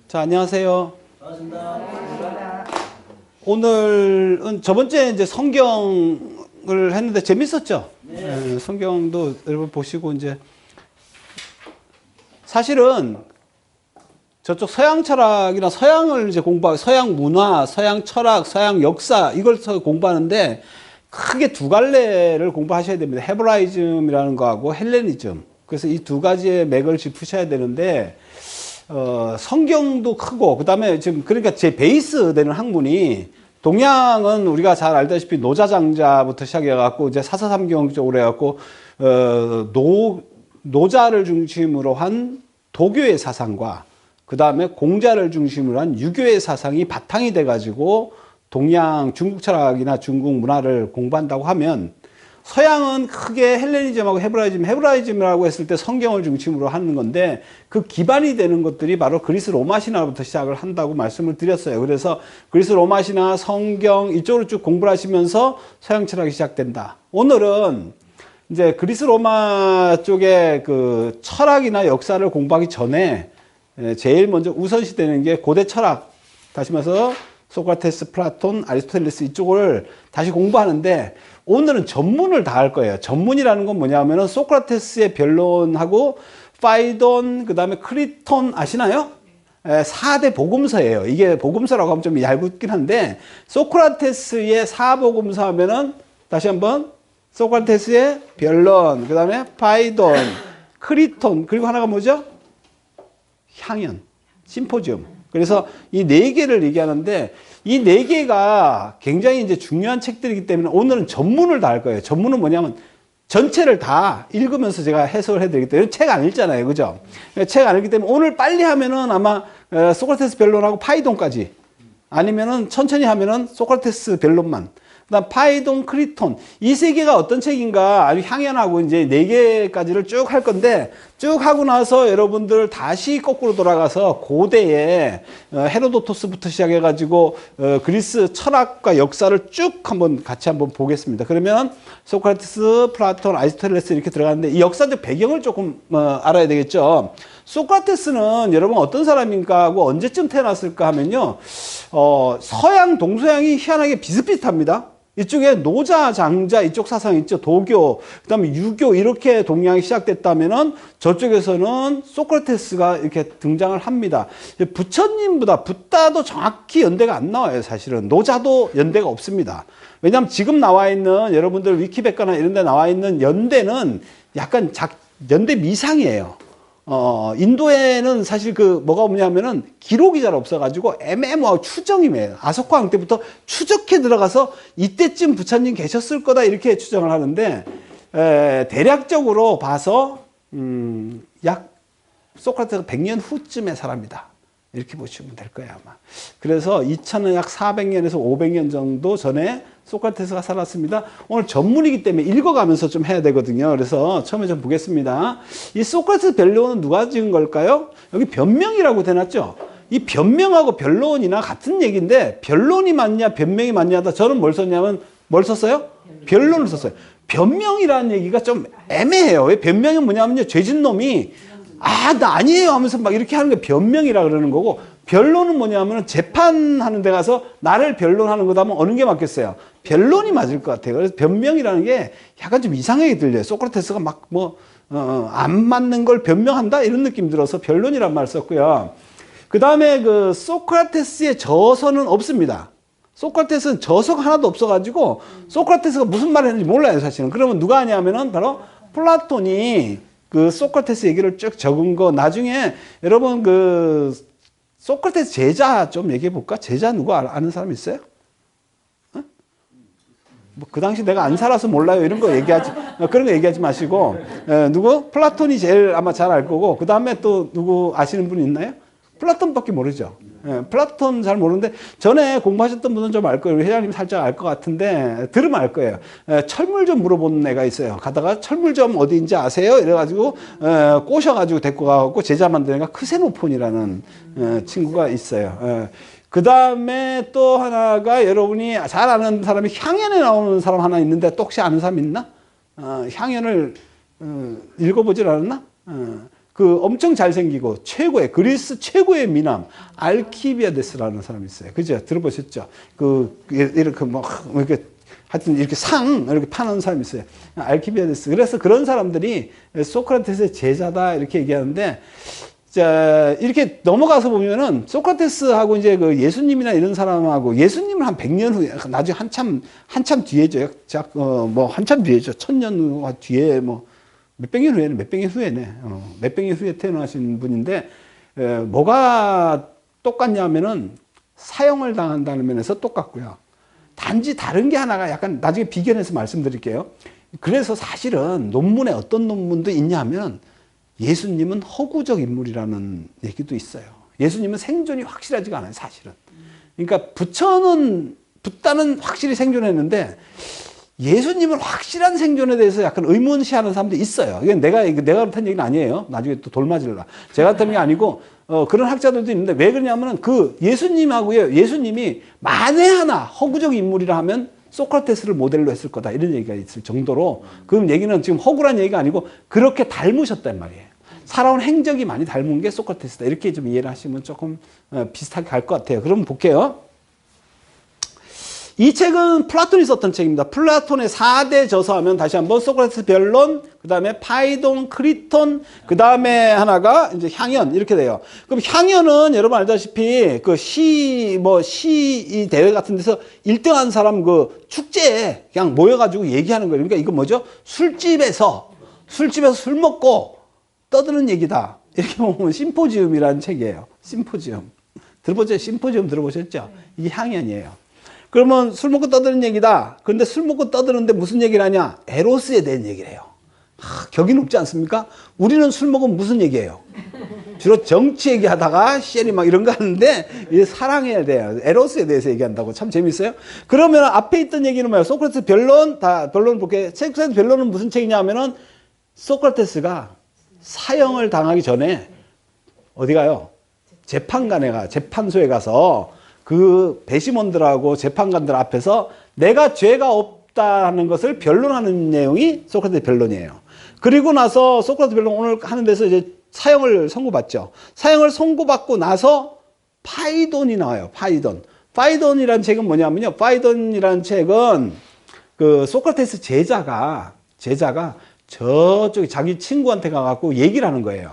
자, 안녕하세요. 반갑습니다. 오늘은 저번주에 이제 성경을 했는데 재밌었죠? 네. 성경도 여러분 보시고 이제 사실은 저쪽 서양 철학이나 서양을 이제 공부하고 서양 문화, 서양 철학, 서양 역사 이걸 공부하는데 크게 두 갈래를 공부하셔야 됩니다. 헤브라이즘이라는 거하고 헬레니즘. 그래서 이 두 가지의 맥을 짚으셔야 되는데 성경도 크고 그다음에 지금 그러니까 제 베이스 되는 학문이 동양은 우리가 잘 알다시피 노자장자부터 시작해 갖고 이제 사사삼경 쪽으로 해 갖고 노자를 중심으로 한 도교의 사상과 그다음에 공자를 중심으로 한 유교의 사상이 바탕이 돼 가지고 동양 중국 철학이나 중국 문화를 공부한다고 하면 서양은 크게 헬레니즘하고 헤브라이즘이라고 했을 때 성경을 중심으로 하는 건데 그 기반이 되는 것들이 바로 그리스 로마 신화부터 시작을 한다고 말씀을 드렸어요. 그래서 그리스 로마 신화, 성경 이쪽으로 쭉 공부를 하시면서 서양 철학이 시작된다. 오늘은 이제 그리스 로마 쪽에 그 철학이나 역사를 공부하기 전에 제일 먼저 우선시 되는 게 고대 철학, 다시 말해서 소크라테스, 플라톤, 아리스토텔레스 이쪽을 다시 공부하는데 오늘은 전문을 다 할 거예요. 전문이라는 건 뭐냐면은 소크라테스의 변론하고 파이돈, 그 다음에 크리톤 아시나요? 4대 복음서예요. 이게 복음서라고 하면 좀 얄궂긴 한데 소크라테스의 4복음서 하면은 다시 한번 소크라테스의 변론, 그 다음에 파이돈, 크리톤, 그리고 하나가 뭐죠? 향연, 심포지움. 그래서 이 네 개를 얘기하는데 이 네 개가 굉장히 이제 중요한 책들이기 때문에 오늘은 전문을 다 할 거예요. 전문은 뭐냐면 전체를 다 읽으면서 제가 해석을 해드리기 때문에 책 안 읽잖아요. 그죠? 책 안 읽기 때문에 오늘 빨리 하면은 아마 소크라테스 변론하고 파이돈까지 아니면은 천천히 하면은 소크라테스 변론만 그다음 파이돈, 크리톤 이 세 개가 어떤 책인가 아주 향연하고 이제 네 개까지를 쭉 할 건데 쭉 하고 나서 여러분들 다시 거꾸로 돌아가서 고대에 헤로도토스부터 시작해 가지고 그리스 철학과 역사를 쭉 한번 같이 한번 보겠습니다. 그러면 소크라테스, 플라톤, 아리스토텔레스 이렇게 들어가는데 이 역사적 배경을 조금 알아야 되겠죠. 소크라테스는 여러분 어떤 사람인가 하고 언제쯤 태어났을까 하면요. 서양, 동서양이 희한하게 비슷비슷합니다. 이쪽에 노자, 장자 이쪽 사상 있죠. 도교, 그 다음에 유교 이렇게 동양이 시작됐다면은 저쪽에서는 소크라테스가 이렇게 등장을 합니다. 부처님보다 붓다도 정확히 연대가 안 나와요. 사실은 노자도 연대가 없습니다. 왜냐하면 지금 나와 있는 여러분들 위키백과나 이런 데 나와 있는 연대는 약간 연대 미상이에요. 인도에는 사실 뭐가 없냐면은 기록이 잘 없어가지고 애매모하고 추정이에요. 아소카왕 때부터 추적해 들어가서 이때쯤 부처님 계셨을 거다 이렇게 추정을 하는데, 대략적으로 봐서, 약 소크라테스가 100년 후쯤의 사람이다. 이렇게 보시면 될 거예요, 아마. 그래서 2000년 약 400년에서 500년 정도 전에 소크라테스가 살았습니다. 오늘 전문이기 때문에 읽어가면서 좀 해야 되거든요. 그래서 처음에 좀 보겠습니다. 이 소크라테스 변론은 누가 지은 걸까요? 여기 변명이라고 대놨죠? 이 변명하고 변론이나 같은 얘기인데 변론이 맞냐 변명이 맞냐다 저는 뭘 썼냐면 뭘 썼어요? 변론을 썼어요. 변명이라는 얘기가 좀 애매해요. 왜 변명이 뭐냐면요. 죄진 놈이 나 아니에요 하면서 막 이렇게 하는 게 변명이라 그러는 거고 변론은 뭐냐면 재판하는 데 가서 나를 변론하는 거다 하면 어느 게 맞겠어요? 변론이 맞을 것 같아요. 그래서 변명이라는 게 약간 좀 이상하게 들려요. 소크라테스가 막 안 맞는 걸 변명한다 이런 느낌 들어서 변론이란 말 썼고요. 그 다음에 그 소크라테스의 저서는 없습니다. 소크라테스는 저서가 하나도 없어가지고 소크라테스가 무슨 말을 했는지 몰라요 사실은. 그러면 누가 하냐면은 바로 플라톤이 그 소크라테스 얘기를 쭉 적은 거 나중에 여러분 그 소크라테스 제자 좀 얘기해 볼까? 제자 누구 아는 사람 있어요? 뭐 그 당시 내가 안 살아서 몰라요 이런 거 얘기하지 그런 거 얘기하지 마시고 누구? 플라톤이 제일 아마 잘 알 거고 그 다음에 또 누구 아시는 분 있나요? 플라톤밖에 모르죠. 플라톤 잘 모르는데 전에 공부하셨던 분은 좀 알 거예요. 회장님 살짝 알 것 같은데 들으면 알 거예요. 철물점 물어보는 애가 있어요. 가다가 철물점 어디인지 아세요? 이래가지고 꼬셔가지고 데리고 가고 제자 만든 애가 크세노폰이라는 친구가 있어요. 그 다음에 또 하나가 여러분이 잘 아는 사람이 향연에 나오는 사람 하나 있는데 또 혹시 아는 사람 있나? 향연을 읽어보질 않았나? 그 엄청 잘생기고 최고의 그리스 최고의 미남 알키비아데스라는 사람이 있어요. 그죠? 들어보셨죠? 이렇게 뭐 이렇게 하여튼 이렇게 이렇게 파는 사람이 있어요. 알키비아데스. 그래서 그런 사람들이 소크라테스의 제자다 이렇게 얘기하는데, 자, 이렇게 넘어가서 보면은 소크라테스하고 이제 그 예수님이나 이런 사람하고 예수님은 한 100년 후에, 나중에 한참 뒤에죠. 한참 뒤에죠. 1000년 뒤에 몇백 년 후에 태어나신 분인데, 뭐가 똑같냐면은 사형을 당한다는 면에서 똑같고요. 단지 다른 게 하나가 약간 나중에 비견해서 말씀드릴게요. 그래서 사실은 논문에 어떤 논문도 있냐면 예수님은 허구적 인물이라는 얘기도 있어요. 예수님은 생존이 확실하지가 않아요, 사실은. 그러니까 붓다는 확실히 생존했는데 예수님은 확실한 생존에 대해서 약간 의문시하는 사람도 있어요. 이게 내가 그렇다는 얘기는 아니에요. 나중에 또 돌맞을라. 제가 그렇다는 게 아니고, 그런 학자들도 있는데 왜 그러냐면은 예수님이 만에 하나 허구적 인물이라 하면 소크라테스를 모델로 했을 거다. 이런 얘기가 있을 정도로, 그 얘기는 지금 허구란 얘기가 아니고 그렇게 닮으셨단 말이에요. 살아온 행적이 많이 닮은 게 소크라테스다. 이렇게 좀 이해를 하시면 조금 비슷하게 갈 것 같아요. 그럼 볼게요. 이 책은 플라톤이 썼던 책입니다. 플라톤의 4대 저서하면 다시 한번 소크라테스 변론, 그 다음에 파이돈, 크리톤, 그 다음에 하나가 이제 향연, 이렇게 돼요. 그럼 향연은 여러분 알다시피 시 대회 같은 데서 1등 한 사람 축제에 그냥 모여가지고 얘기하는 거예요. 그러니까 이거 뭐죠? 술집에서 술 먹고 떠드는 얘기다. 이렇게 보면 심포지움이라는 책이에요. 심포지움. 심포지움 들어보셨죠? 이게 향연이에요. 그러면 술 먹고 떠드는 얘기다. 그런데 술 먹고 떠드는데 무슨 얘기를 하냐? 에로스에 대한 얘기를 해요. 격이 높지 않습니까? 우리는 술 먹으면 무슨 얘기해요? 주로 정치 얘기하다가 시엘이 막 이런 거 하는데 이제 사랑에 대해 에로스에 대해서 얘기한다고. 참 재밌어요. 그러면 앞에 있던 얘기는 뭐예요? 소크라테스 변론, 변론 볼게요. 소크라테스 변론은 무슨 책이냐 하면은 소크라테스가 사형을 당하기 전에 어디 가요? 재판소에 가서 그 배심원들하고 재판관들 앞에서 내가 죄가 없다는 것을 변론하는 내용이 소크라테스 변론이에요. 그리고 나서 소크라테스 변론 오늘 하는 데서 이제 사형을 선고받죠. 사형을 선고받고 나서 파이돈이 나와요. 파이돈이라는 책은 뭐냐면요. 파이돈이라는 책은 그 소크라테스 제자가 저쪽에 자기 친구한테 가갖고 얘기를 하는 거예요.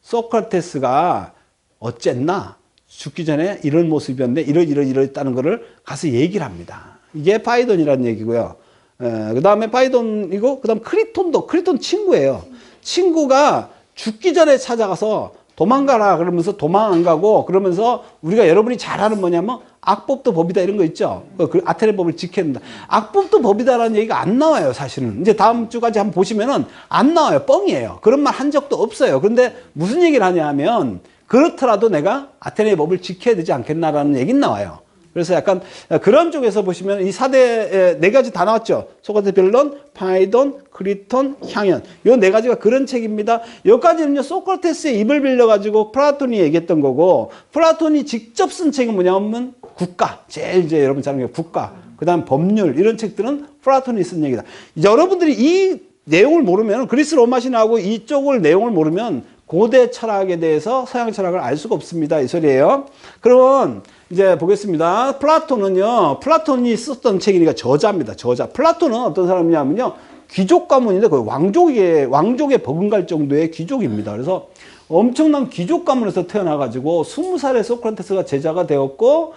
소크라테스가 어쨌나? 죽기 전에 이런 모습이었는데 이러했다는 거를 가서 얘기를 합니다. 이게 파이돈이라는 얘기고요. 그 다음에 파이돈이고, 그 다음 크리톤 친구예요. 친구가 죽기 전에 찾아가서 도망가라 그러면서 도망 안 가고, 그러면서 우리가 여러분이 잘 아는 뭐냐면 악법도 법이다 이런 거 있죠. 그 아테네 법을 지켜야 된다. 악법도 법이다라는 얘기가 안 나와요, 사실은. 이제 다음 주까지 한번 보시면은 안 나와요. 뻥이에요. 그런 말 한 적도 없어요. 그런데 무슨 얘기를 하냐 하면 그렇더라도 내가 아테네의 법을 지켜야 되지 않겠나라는 얘기는 나와요. 그래서 약간 그런 쪽에서 보시면 이 4대 4가지 다 나왔죠. 소크라테스 변론, 파이돈, 크리톤, 향연. 이 4가지가 그런 책입니다. 여기까지는요, 소크라테스의 입을 빌려가지고 플라톤이 얘기했던 거고, 플라톤이 직접 쓴 책은 뭐냐면 국가. 제일 이제 여러분 잘 아는 게 국가. 그 다음 법률. 이런 책들은 플라톤이 쓴 얘기다. 여러분들이 이 내용을 모르면, 그리스 로마 신화하고 이쪽을 내용을 모르면 고대 철학에 대해서 서양 철학을 알 수가 없습니다. 이 소리예요. 그러면 이제 보겠습니다. 플라톤이 썼던 책이니까 저자입니다. 저자. 플라톤은 어떤 사람이냐면요, 귀족 가문인데 거의 왕족에 버금갈 정도의 귀족입니다. 그래서 엄청난 귀족 가문에서 태어나가지고 20살에 소크라테스가 제자가 되었고,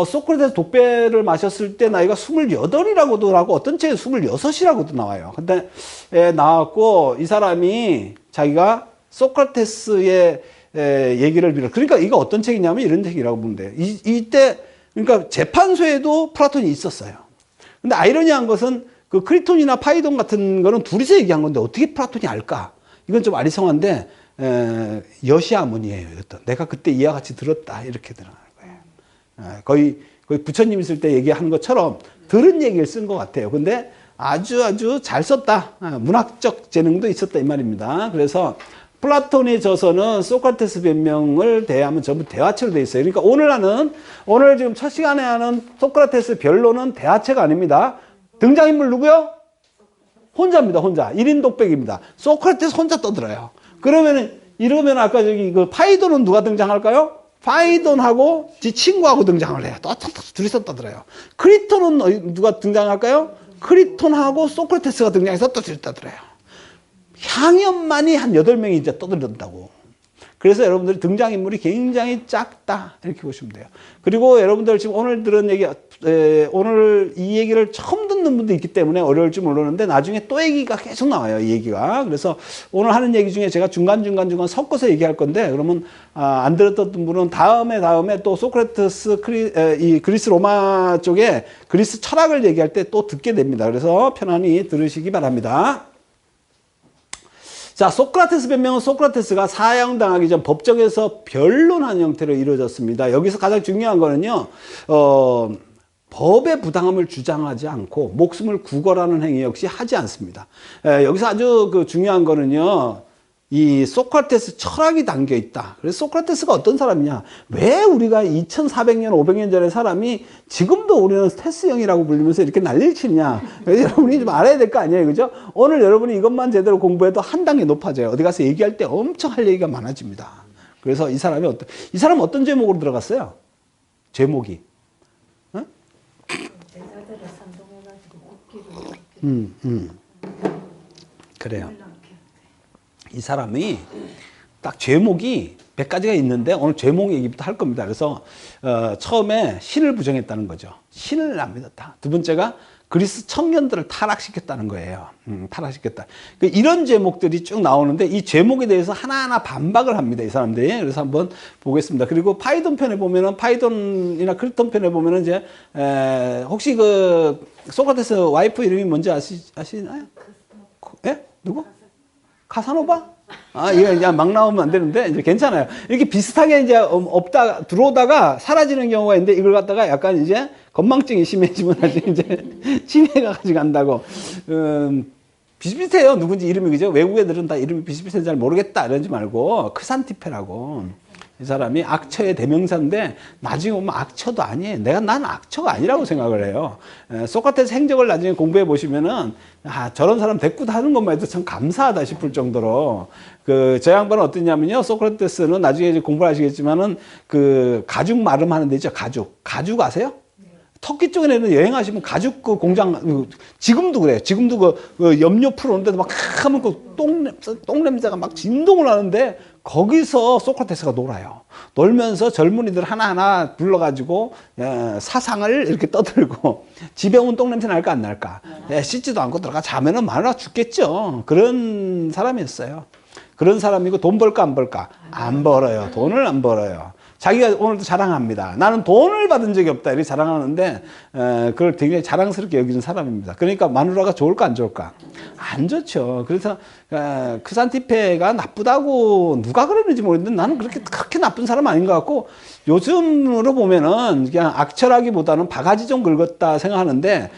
소크라테스 독배를 마셨을 때 나이가 28이라고도 하고 어떤 책에 26이라고도 나와요. 근데 나왔고, 이 사람이 자기가 소크라테스의 얘기를 그러니까 이거 어떤 책이냐면 이런 책이라고 보면 돼요. 이때 그러니까 재판소에도 플라톤이 있었어요. 근데 아이러니한 것은 그 크리톤이나 파이돈 같은 거는 둘이서 얘기한 건데 어떻게 플라톤이 알까? 이건 좀 아리송한데 여시아문이에요. 내가 그때 이와 같이 들었다 이렇게 들어가는 거예요. 거의 부처님 있을 때 얘기하는 것처럼 들은 얘기를 쓴 것 같아요. 근데 아주 잘 썼다. 문학적 재능도 있었다 이 말입니다. 그래서 플라톤의 저서는 소크라테스 변명을 대하면 전부 대화체로 되어 있어요. 그러니까 오늘 지금 첫 시간에 하는 소크라테스 변론은 대화체가 아닙니다. 등장인물 누구요? 혼자입니다. 혼자. 1인 독백입니다. 소크라테스 혼자 떠들어요. 그러면은 이러면 아까 저기 그 파이돈은 누가 등장할까요? 파이돈하고 지 친구하고 등장을 해요. 또 둘이서 떠들어요. 크리톤은 누가 등장할까요? 크리톤하고 소크라테스가 등장해서 또 둘이 떠들어요. 향연만이 한 8명이 이제 떠들던다고. 그래서 여러분들이 등장인물이 굉장히 작다. 이렇게 보시면 돼요. 그리고 여러분들 지금 오늘 들은 얘기, 오늘 이 얘기를 처음 듣는 분도 있기 때문에 어려울지 모르는데 나중에 또 얘기가 계속 나와요. 이 얘기가. 그래서 오늘 하는 얘기 중에 제가 중간중간 섞어서 얘기할 건데 그러면 안 들었던 분은 다음에 또 소크라테스 이 그리스 로마 쪽에 그리스 철학을 얘기할 때 또 듣게 됩니다. 그래서 편안히 들으시기 바랍니다. 자, 소크라테스 변명은 소크라테스가 사형당하기 전 법정에서 변론한 형태로 이루어졌습니다. 여기서 가장 중요한 거는요, 법의 부당함을 주장하지 않고 목숨을 구걸하는 행위 역시 하지 않습니다. 여기서 아주 중요한 거는요, 이 소크라테스 철학이 담겨 있다. 그래서 소크라테스가 어떤 사람이냐? 왜 우리가 2400년, 500년 전의 사람이 지금도 우리는 테스형이라고 불리면서 이렇게 난리를 치느냐? 여러분이 좀 알아야 될 거 아니에요, 그죠? 오늘 여러분이 이것만 제대로 공부해도 한 단계 높아져요. 어디 가서 얘기할 때 엄청 할 얘기가 많아집니다. 그래서 이 사람은 어떤 제목으로 들어갔어요? 제목이. 어? 그래요. 이 사람이 딱 제목이 100가지가 있는데 오늘 제목 얘기부터 할 겁니다. 그래서 처음에 신을 부정했다는 거죠. 신을 안 믿었다. 두 번째가 그리스 청년들을 타락시켰다는 거예요. 타락시켰다. 이런 제목들이 쭉 나오는데 이 제목에 대해서 하나하나 반박을 합니다. 이 사람들이. 그래서 한번 보겠습니다. 그리고 파이돈 편에 보면은 파이돈이나 크리톤 편에 보면은 이제 혹시 그 소크라테스 와이프 이름이 뭔지 아시나요? 예? 누구? 카사노바? 이거 그냥 막 나오면 안 되는데, 이제 괜찮아요. 이렇게 비슷하게 이제 들어오다가 사라지는 경우가 있는데, 이걸 갖다가 약간 이제 건망증이 심해지면 나중에 이제 치매가 가지고 간다고. 비슷비슷해요. 누군지 이름이, 그죠? 외국 애들은 다 이름이 비슷비슷해서 잘 모르겠다. 이러지 말고, 크산티페라고. 이 사람이 악처의 대명사인데 나중에 보면 악처도 아니에요. 난 악처가 아니라고 생각을 해요. 소크라테스 행적을 나중에 공부해 보시면은 저런 사람 데리고 하는 것만 해도 참 감사하다 싶을 정도로 저 양반은 어떠냐면요. 소크라테스는 나중에 이제 공부를 하시겠지만은 가죽 마름하는 데 있죠. 가죽 아세요? 터키 쪽에는 여행하시면 가죽 공장, 지금도 그래요. 지금도 염료 풀어오는데도 막 하면 똥냄새가 막 진동을 하는데 거기서 소크라테스가 놀아요. 놀면서 젊은이들 하나하나 불러가지고 사상을 이렇게 떠들고 집에 오면 똥냄새 날까 안 날까? 씻지도 않고 들어가 자면은 말아 죽겠죠. 그런 사람이었어요. 그런 사람이고 돈 벌까 안 벌까? 안 벌어요. 돈을 안 벌어요. 자기가 오늘도 자랑합니다. 나는 돈을 받은 적이 없다. 이렇게 자랑하는데 그걸 굉장히 자랑스럽게 여기는 사람입니다. 그러니까 마누라가 좋을까 안 좋을까? 안 좋죠. 그래서 크산티페가 나쁘다고 누가 그러는지 모르겠는데 나는 그렇게 나쁜 사람 아닌 것 같고 요즘으로 보면은 그냥 악철하기보다는 바가지 좀 긁었다 생각하는데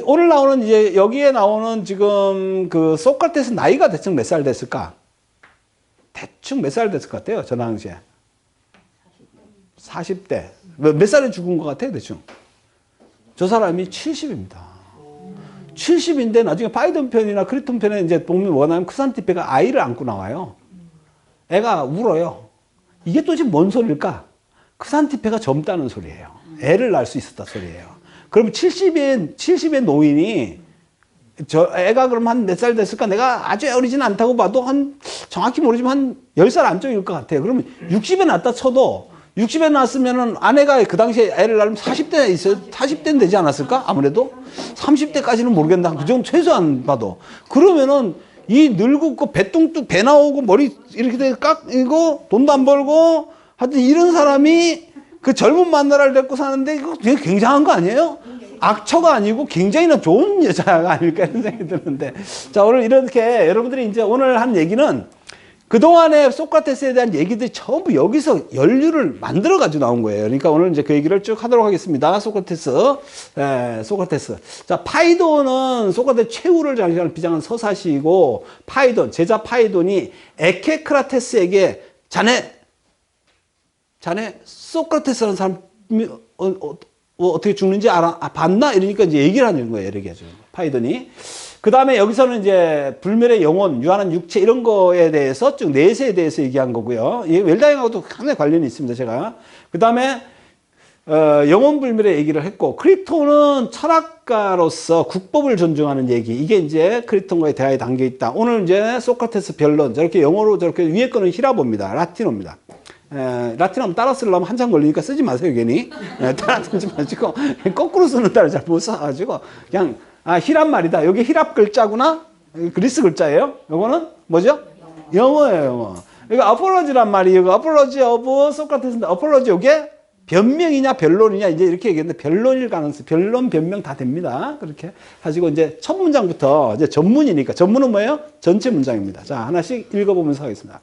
오늘 나오는 이제 여기에 나오는 지금 소크라테스 나이가 대충 몇 살 됐을까? 대충 몇 살 됐을 것 같아요. 저 당시에. 40대. 몇 살에 죽은 것 같아요, 대충? 저 사람이 70입니다. 70인데 나중에 파이돈 편이나 크리톤 편에 이제 보면 뭐냐면 크산티페가 아이를 안고 나와요. 애가 울어요. 이게 도대체 뭔 소리일까? 크산티페가 젊다는 소리예요. 애를 낳을 수 있었다 소리예요. 그럼 70의 노인이 애가 그럼 한 몇 살 됐을까? 내가 아주 어리진 않다고 봐도 정확히 모르지만 한 10살 안쪽일 것 같아요. 그러면 60에 낳았다 쳐도 60에 낳았으면은 아내가 그 당시에 애를 낳으면 40대에 있어요. 40대는 되지 않았을까? 아무래도 30대까지는 모르겠다. 그 정도 최소한 봐도. 그러면은 이 늙고 배 나오고 머리 이렇게 돼 깎이고 돈도 안 벌고 하여튼 이런 사람이 그 젊은 만나를 데리고 사는데 이거 되게 굉장한 거 아니에요? 악처가 아니고 굉장히 좋은 여자가 아닐까 이런 생각이 드는데. 자, 오늘 이렇게 여러분들이 이제 오늘 한 얘기는 그동안에 소크라테스에 대한 얘기들이 전부 여기서 연류를 만들어 가지고 나온 거예요. 그러니까 오늘 이제 그 얘기를 쭉 하도록 하겠습니다. 소크라테스. 자, 파이돈은 소크라테스 최후를 비장한 서사시이고, 제자 파이돈이 에케크라테스에게 자네 소크라테스라는 사람이 어떻게 죽는지 봤나? 이러니까 이제 얘기를 하는 거예요. 이렇게 해서 파이돈이. 그 다음에 여기서는 이제 불멸의 영혼, 유한한 육체 이런 거에 대해서 쭉 내세에 대해서 얘기한 거고요. 이 웰다잉하고도 상당히 관련이 있습니다, 제가. 그 다음에 영혼 불멸의 얘기를 했고, 크리톤은 철학가로서 국법을 존중하는 얘기. 이게 이제 크리톤과의 대화에 담겨 있다. 오늘 이제 소크라테스 변론, 저렇게 영어로 저렇게 위에 거는 히라보입니다. 라틴어입니다. 라틴어 따라 쓰려면 한참 걸리니까 쓰지 마세요, 괜히. 따라 쓰지 마시고, 거꾸로 쓰는 따라 잘 못 써가지고, 그냥, 히랍 말이다. 여기 히랍 글자구나? 그리스 글자예요? 요거는 뭐죠? 영어예요, 영어. 이거 어폴로지란 말이에요. 이거 어폴로지 오브 소크라테스인데, 어폴로지 요게 변명이냐 변론이냐 이제 이렇게 얘기했는데 변론일 가능성, 변론, 변명 다 됩니다. 그렇게 하시고 이제 첫 문장부터 이제 전문이니까 전문은 뭐예요? 전체 문장입니다. 자, 하나씩 읽어보면서 하겠습니다.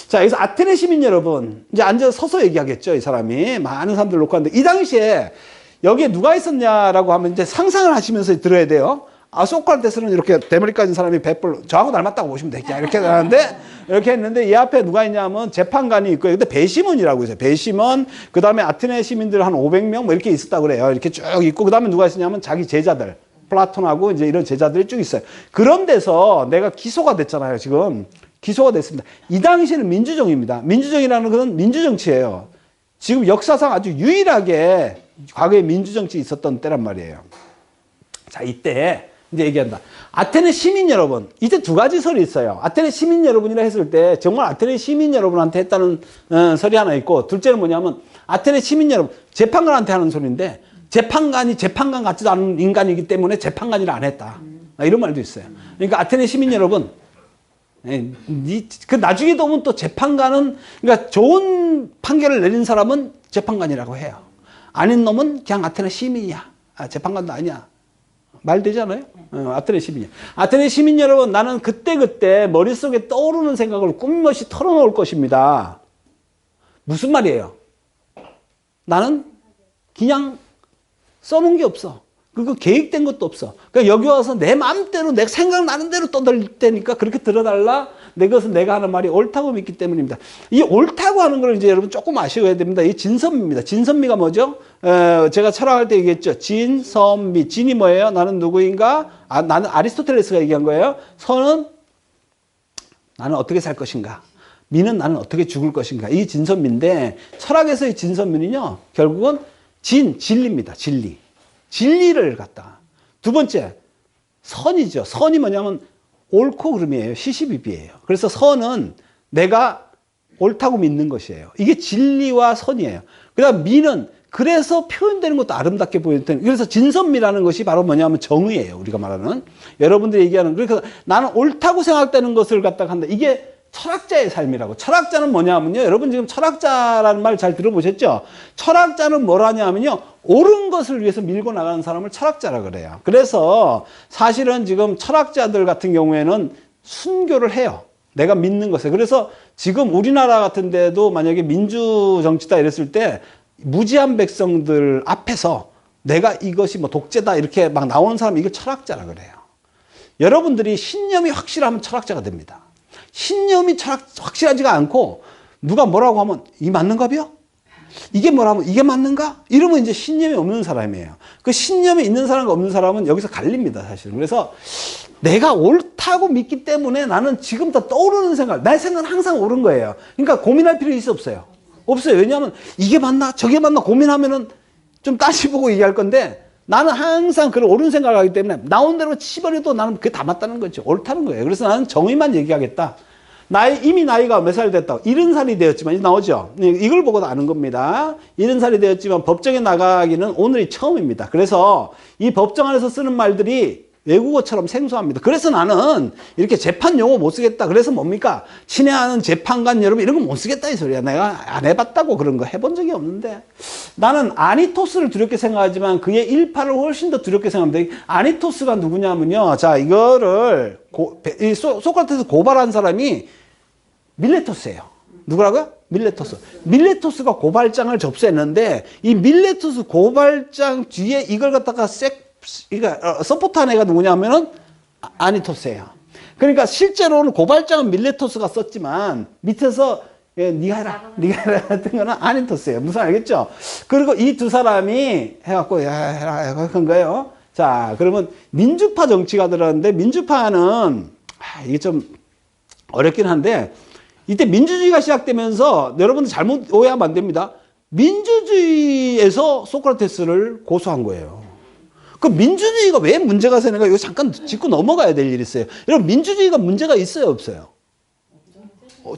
자, 여기서 아테네 시민 여러분, 이제 앉아서 서서 얘기하겠죠, 이 사람이. 많은 사람들 놓고 하는데, 이 당시에 여기에 누가 있었냐라고 하면 이제 상상을 하시면서 들어야 돼요. 소크라테스는 이렇게 대머리 까진 사람이 뱃불, 저하고 닮았다고 보시면 되겠냐. 이렇게 하는데, 이렇게 했는데, 이 앞에 누가 있냐면 재판관이 있고요. 근데 배시몬이라고 있어요. 배시몬, 그 다음에 아테네 시민들 한 500명 뭐 이렇게 있었다고 그래요. 이렇게 쭉 있고, 그 다음에 누가 있었냐면 자기 제자들, 플라톤하고 이제 이런 제자들이 쭉 있어요. 그런 데서 내가 기소가 됐잖아요, 지금. 기소가 됐습니다. 이 당시에는 민주정입니다. 민주정이라는 것은 민주정치예요. 지금 역사상 아주 유일하게 과거에 민주정치 있었던 때란 말이에요. 자, 이때 이제 얘기한다. 아테네 시민 여러분, 이제 두 가지 설이 있어요. 아테네 시민 여러분이라 했을 때 정말 아테네 시민 여러분한테 했다는 설이 하나 있고, 둘째는 뭐냐면 아테네 시민 여러분, 재판관한테 하는 소리인데, 재판관이 재판관 같지도 않은 인간이기 때문에 재판관이라 안 했다. 이런 말도 있어요. 그러니까 아테네 시민 여러분, 그 나중에 보면 또 재판관은, 그러니까 좋은 판결을 내린 사람은 재판관이라고 해요. 아닌 놈은 그냥 아테네 시민이야. 재판관도 아니야. 말 되잖아요? 아테네 시민이야. 아테네 시민 여러분, 나는 그때그때 머릿속에 떠오르는 생각을 꿀멋이 털어놓을 것입니다. 무슨 말이에요? 나는 그냥 써놓은 게 없어. 그리고 계획된 것도 없어. 그러니까 여기 와서 내 마음대로, 내 생각나는 대로 떠들 테니까 그렇게 들어달라. 내 것은 내가 하는 말이 옳다고 믿기 때문입니다. 이 옳다고 하는 걸 이제 여러분 조금 아셔야 됩니다. 이 진선미입니다. 진선미가 뭐죠? 제가 철학할 때 얘기했죠. 진선미. 진이 뭐예요? 나는 누구인가? 나는 아리스토텔레스가 얘기한 거예요. 선은 나는 어떻게 살 것인가? 미는 나는 어떻게 죽을 것인가? 이 진선미인데, 철학에서의 진선미는요, 결국은 진리입니다. 진리. 진리를 갖다. 두 번째, 선이죠. 선이 뭐냐면 옳고 그름이에요. 시시비비예요. 그래서 선은 내가 옳다고 믿는 것이에요. 이게 진리와 선이에요. 그 다음 미는 그래서 표현되는 것도 아름답게 보이는, 그래서 진선미라는 것이 바로 뭐냐면 정의예요. 우리가 말하는. 여러분들이 얘기하는, 그러니까 나는 옳다고 생각되는 것을 갖다가 한다. 이게 철학자의 삶이라고. 철학자는 뭐냐면요. 여러분 지금 철학자라는 말 잘 들어보셨죠? 철학자는 뭘 하냐면요. 옳은 것을 위해서 밀고 나가는 사람을 철학자라 그래요. 그래서 사실은 지금 철학자들 같은 경우에는 순교를 해요. 내가 믿는 것에. 그래서 지금 우리나라 같은 데도 만약에 민주정치다 이랬을 때 무지한 백성들 앞에서 내가 이것이 뭐 독재다 이렇게 막 나오는 사람이 이걸 철학자라 그래요. 여러분들이 신념이 확실하면 철학자가 됩니다. 신념이 확실하지가 않고 누가 뭐라고 하면 이 맞는가요? 이게 뭐라면 이게 맞는가? 이러면 이제 신념이 없는 사람이에요. 그 신념이 있는 사람과 없는 사람은 여기서 갈립니다, 사실은. 그래서 내가 옳다고 믿기 때문에 나는 지금부터 떠오르는 생각, 내 생각은 항상 옳은 거예요. 그러니까 고민할 필요 있어 없어요? 없어요. 왜냐하면 이게 맞나 저게 맞나 고민하면은 좀 따지보고 얘기할 건데, 나는 항상 그런 옳은 생각을 하기 때문에 나온 대로 치버려도 나는 그게 다 맞다는 거죠. 옳다는 거예요. 그래서 나는 정의만 얘기하겠다. 이미 나이가 몇 살 됐다. 70살이 되었지만, 이제 나오죠. 이걸 보고 아는 겁니다. 70살이 되었지만 법정에 나가기는 오늘이 처음입니다. 그래서 이 법정 안에서 쓰는 말들이 외국어처럼 생소합니다. 그래서 나는 이렇게 재판 용어 못 쓰겠다. 그래서 뭡니까? 친애하는 재판관 여러분 이런 거 못 쓰겠다 이 소리야. 내가 안 해봤다고 그런 거 해본 적이 없는데, 나는 아니토스를 두렵게 생각하지만 그의 일파를 훨씬 더 두렵게 생각합니다. 아니토스가 누구냐면요. 자, 이거를 소크라테스 고발한 사람이 밀레토스예요. 누구라고요? 밀레토스. 밀레토스가 고발장을 접수했는데 이 밀레토스 고발장 뒤에 이걸 갖다가 그러니까 서포트한 애가 누구냐면은 아니토스예요. 그러니까 실제로는 고발장은 밀레토스가 썼지만 밑에서 네가 해라 같은 거는 아니토스예요. 무슨 알겠죠? 그리고 이 두 사람이 해갖고 야 해라 한 거예요. 자, 그러면 민주파 정치가 들어갔는데 민주파는 이게 좀 어렵긴 한데 이때 민주주의가 시작되면서 여러분들 잘못 오해하면 안 됩니다. 민주주의에서 소크라테스를 고소한 거예요. 그 민주주의가 왜 문제가 생기는가 이거 잠깐 짚고 넘어가야 될 일이 있어요. 여러분 민주주의가 문제가 있어요 없어요?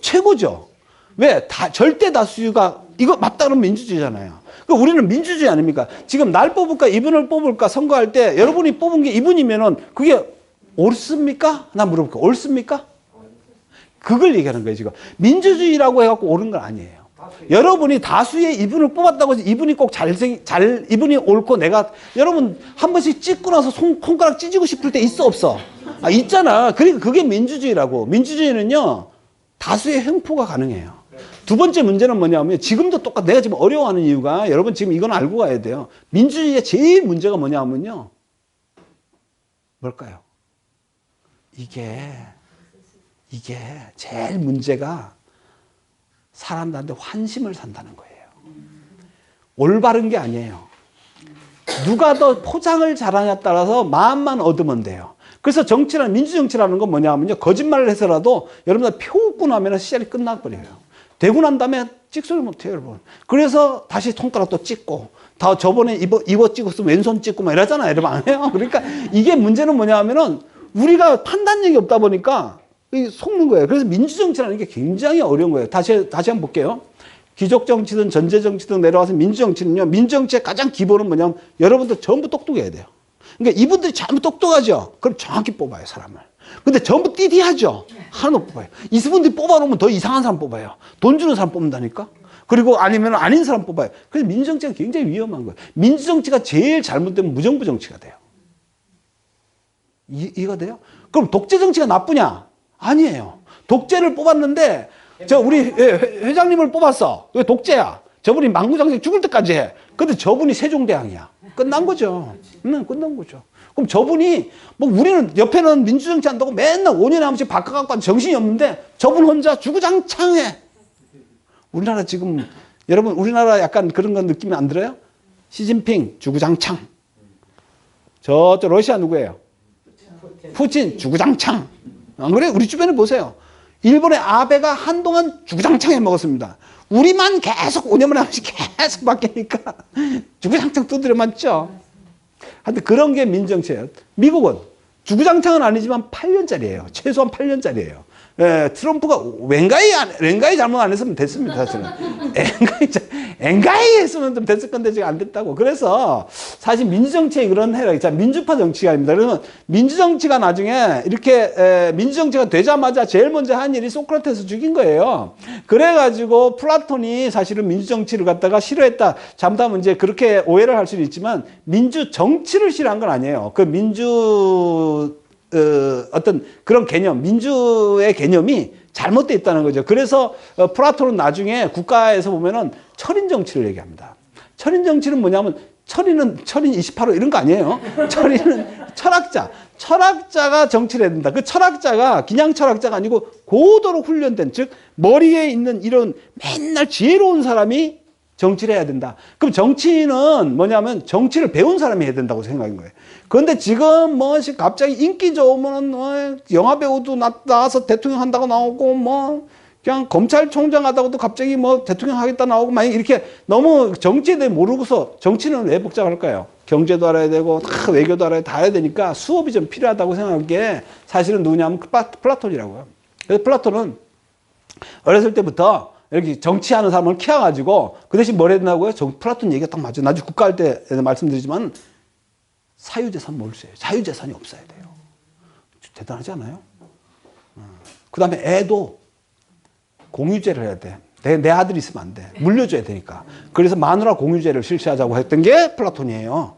최고죠. 왜? 절대 다수가 이거 맞다 그러면 민주주의잖아요. 그러니까 우리는 민주주의 아닙니까? 지금 날 뽑을까 이분을 뽑을까 선거할 때 여러분이 뽑은 게 이분이면은 그게 옳습니까? 나 물어볼까? 옳습니까? 그걸 얘기하는 거예요 지금. 민주주의라고 해갖고 옳은 건 아니에요. 여러분이 다수의 이분을 뽑았다고 해서 이분이 꼭 이분이 옳고 내가 여러분 한 번씩 찍고 나서 손가락 찢고 싶을 때 있어 없어? 있잖아. 그러니까 그게 민주주의라고. 민주주의는요 다수의 횡포가 가능해요. 두 번째 문제는 뭐냐면 지금도 똑같아. 내가 지금 어려워하는 이유가 여러분 지금 이건 알고 가야 돼요. 민주주의의 제일 문제가 뭐냐면요. 뭘까요? 이게 제일 문제가 사람들한테 환심을 산다는 거예요. 올바른 게 아니에요. 누가 더 포장을 잘하냐에 따라서 마음만 얻으면 돼요. 그래서 정치라는 민주정치라는 건 뭐냐면요. 거짓말을 해서라도 여러분들 표 얻고 나면 시절이 끝나버려요. 되고 난 다음에 찍소리 못해요, 여러분. 그래서 다시 손가락 또 찍고, 저번에 이거 찍었으면 왼손 찍고 막 이러잖아요, 여러분. 안 해요? 그러니까 이게 문제는 뭐냐면은 우리가 판단력이 없다 보니까 속는 거예요. 그래서 민주정치라는 게 굉장히 어려운 거예요. 다시 한번 볼게요. 귀족정치든 전제정치든 내려와서 민주정치는요, 민주정치의 가장 기본은 뭐냐면 여러분들 전부 똑똑해야 돼요. 그러니까 이분들이 전부 똑똑하죠? 그럼 정확히 뽑아요, 사람을. 근데 전부 띠디하죠? 하나도 뽑아요. 이분들이 뽑아놓으면 더 이상한 사람 뽑아요. 돈 주는 사람 뽑는다니까? 그리고 아니면 아닌 사람 뽑아요. 그래서 민주정치가 굉장히 위험한 거예요. 민주정치가 제일 잘못되면 무정부 정치가 돼요. 이해가 돼요? 그럼 독재정치가 나쁘냐? 아니에요. 독재를 뽑았는데, 우리 회장님을 뽑았어. 왜 독재야? 저분이 망구장생 죽을 때까지 해. 근데 저분이 세종대왕이야. 끝난 거죠. 끝난 거죠. 그럼 저분이, 우리는 옆에는 민주정치 한다고 맨날 5년에 한 번씩 바꿔갖고 정신이 없는데 저분 혼자 주구장창해. 우리나라 지금, 여러분, 우리나라 약간 그런 건 느낌이 안 들어요? 시진핑, 주구장창. 저쪽 러시아 누구예요? 푸틴, 주구장창. 안 그래요? 우리 주변에 보세요. 일본의 아베가 한동안 주구장창 해 먹었습니다. 우리만 계속 5년만에 한 번씩 계속 바뀌니까 주구장창 두드려 맞죠? 하여튼 그런 게 민정치예요. 미국은 주구장창은 아니지만 8년짜리예요. 최소한 8년짜리예요. 트럼프가 웬가이 잘못 안 했으면 됐습니다, 사실은. 엥가이 했으면 좀 됐을 건데 지금 안 됐다고. 그래서 사실 민주정치의 그런 해라. 자, 민주파 정치가 아닙니다. 그러면 민주정치가 나중에 이렇게 민주정치가 되자마자 제일 먼저 한 일이 소크라테스 죽인 거예요. 그래가지고 플라톤이 사실은 민주정치를 갖다가 싫어했다. 잘못하면 이제 그렇게 오해를 할 수는 있지만 민주정치를 싫어한 건 아니에요. 그 어떤 그런 개념, 민주의 개념이 잘못되어 있다는 거죠. 그래서 플라톤은 나중에 국가에서 보면은 철인 정치를 얘기합니다. 철인 정치는 뭐냐면 철인 28호 이런 거 아니에요. 철인은 철학자가 정치를 해야 된다. 그 철학자가 그냥 철학자가 아니고 고도로 훈련된, 즉 머리에 있는 이런 맨날 지혜로운 사람이 정치를 해야 된다. 그럼 정치인은 뭐냐면 정치를 배운 사람이 해야 된다고 생각한 거예요. 그런데 지금 갑자기 인기 좋으면 영화 배우도 나와서 대통령 한다고 나오고 그냥 검찰총장 하다가도 갑자기 대통령 하겠다 나오고 막 이렇게 너무 정치에 대해 모르고서 정치는 왜 복잡할까요? 경제도 알아야 되고 다 외교도 알아야 다 알아야 되니까 수업이 좀 필요하다고 생각한 게 사실은 누구냐면 플라톤이라고요. 그래서 플라톤은 어렸을 때부터 이렇게 정치하는 사람을 키워가지고 그 대신 뭘 해야 된다고요? 플라톤 얘기가 딱 맞죠. 나중에 국가할 때 말씀드리지만 사유재산 몰수예요. 자유재산이 없어야 돼요. 대단하지 않아요? 그 다음에 애도 공유제를 해야 돼. 내 아들이 있으면 안 돼. 물려줘야 되니까. 그래서 마누라 공유제를 실시하자고 했던 게 플라톤이에요.